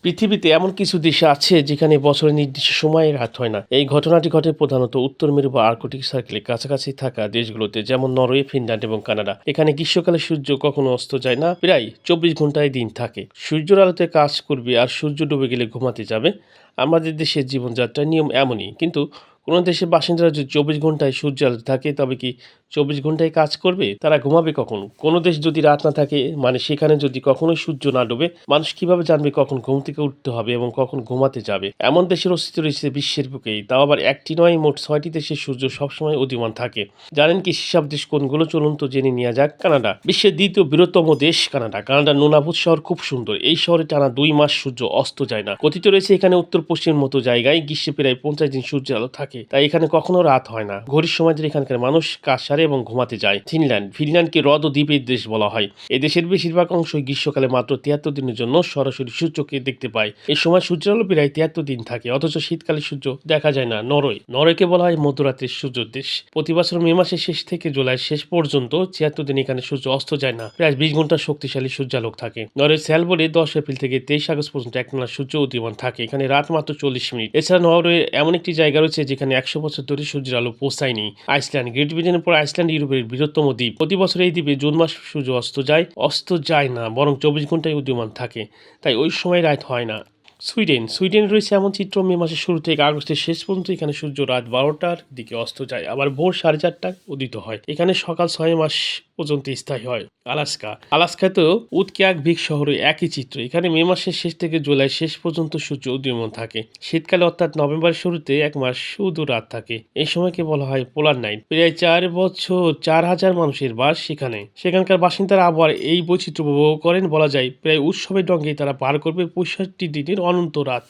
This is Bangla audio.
পৃথিবীতে এমন কিছু দেশ আছে যেখানে বছরের নির্দিষ্ট সময়ে রাত হয় না। এই ঘটনাটি ঘটে প্রধানত উত্তর মেরু বা আর্কটিক সার্কেলের কাছাকাছি থাকা দেশগুলোতে, যেমন নরওয়ে, ফিনল্যান্ড এবং কানাডা। এখানে গ্রীষ্মকালে সূর্য কখনো অস্ত যায় না, প্রায় 24 ঘন্টায় দিন থাকে। সূর্যের আলোতে কাজ করবে আর সূর্য ডুবে গেলে ঘুমাতে যাবে। আমাদের দেশের জীবনযাত্রার নিয়ম এমনই, কিন্তু কোনো দেশের বাসিন্দারা যদি 24 ঘন্টায় সূর্যের আলোতে থাকে, তবে কি 24 ঘন্টায় কাজ করবে? তারা ঘুমাবে কখন? কোনো দেশ যদি রাত না থাকে, মানে সেখানে যদি কখনোই সূর্য না ডোবে, মানুষ কিভাবে জানবে কখন ঘুম থেকে উঠতে হবে এবং কখন ঘুমাতে যাবে? এমন দেশের অস্তিত্ব রয়েছে বিশ্বের বুকেই, তাও আবার একটি নয়, মোট 6টি দেশে সূর্য সবসময় উদীয়মান থাকে। জানেন কি সেসব দেশ কোনগুলো? চলুন তো জেনে নেওয়া যাক। কানাডা বিশ্বের দ্বিতীয় বৃহত্তম দেশ। কানাডার নুনাভুত শহর খুব সুন্দর। এই শহরে টানা 2 মাস সূর্য অস্ত যায় না। কথিত রয়েছে এখানে উত্তর পশ্চিম মতো জায়গায় গ্রীষ্মে প্রায় 50 দিন সূর্যের আলো থাকে, তাই এখানে কখনো রাত হয় না। ঘড়ির সময় ধরে এখানকার মানুষ কাজ সারে এবং ঘুমাতে যায়। ফিনল্যান্ডকে হ্রদ ও দ্বীপের দেশ বলা হয়। এই দেশের বেশিরভাগ অংশই গ্রীষ্মকালে মাত্র 73 দিনের জন্য সরাসরি সূর্যকে দেখতে পায়। এই সময় সূর্যের আলো প্রায় 73 দিন থাকে, অথচ শীতকালে সূর্য দেখা যায় না। নরওয়েকে বলা হয় মধ্যরাত্রির সূর্যের দেশ। প্রতি বছর মে মাসের শেষ থেকে জুলাইয়ের শেষ পর্যন্ত 76 দিন এখানে সূর্য অস্ত যায় না। প্রায় 20 ঘন্টা শক্তিশালী সূর্যালোক থাকে। নরওয়ের স্যালবর্ডে 10 এপ্রিল থেকে 23 আগস্ট পর্যন্ত একটানা সূর্য উদীয়মান থাকে। এখানে রাত মাত্র 40 মিনিট। এছাড়া নরওয়ে এমন একটি জায়গা রয়েছে যেখানে 100 বছর ধরে সূর্যের আলো পৌঁছায়নি। আইসল্যান্ড গ্রেট ব্রিটেনের পর আইসল্যান্ড ইউরোপের বৃহত্তম দ্বীপ। প্রতি বছর এই দ্বীপে জুন মাস সূর্য অস্ত যায় না, বরং 24 ঘন্টায় উদীয়মান থাকে, তাই ওই সময় রাত হয় না। সুইডেন রয়েছে এমন চিত্র, মে মাসের শুরু থেকে আগস্টের শেষ পর্যন্ত এখানে সূর্য রাত 12টার দিকে অস্ত যায়, আবার ভোর 4:30টায় উদিত হয়। এখানে সকাল 6 মাস পর্যন্ত স্থায়ী হয়। আলাস্কাতেও উৎকেয়াকভিক শহরে একই চিত্র। এখানে মে মাসের শেষ থেকে জুলাই শেষ পর্যন্ত সূর্য উদীয়মান থাকে। শীতকালে অর্থাৎ নভেম্বরের শুরুতে 1 মাস শুধু রাত থাকে। এই সময়কে বলা হয় পোলার নাইট। প্রায় 4 বছর 4,000 মানুষের বাস সেখানে। সেখানকার বাসিন্দারা আবার এই বৈচিত্র্য উপভোগ করেন। বলা যায় প্রায় উৎসবের ঢঙ্গে তারা পার করবে 65 দিনের অনন্ত রাত।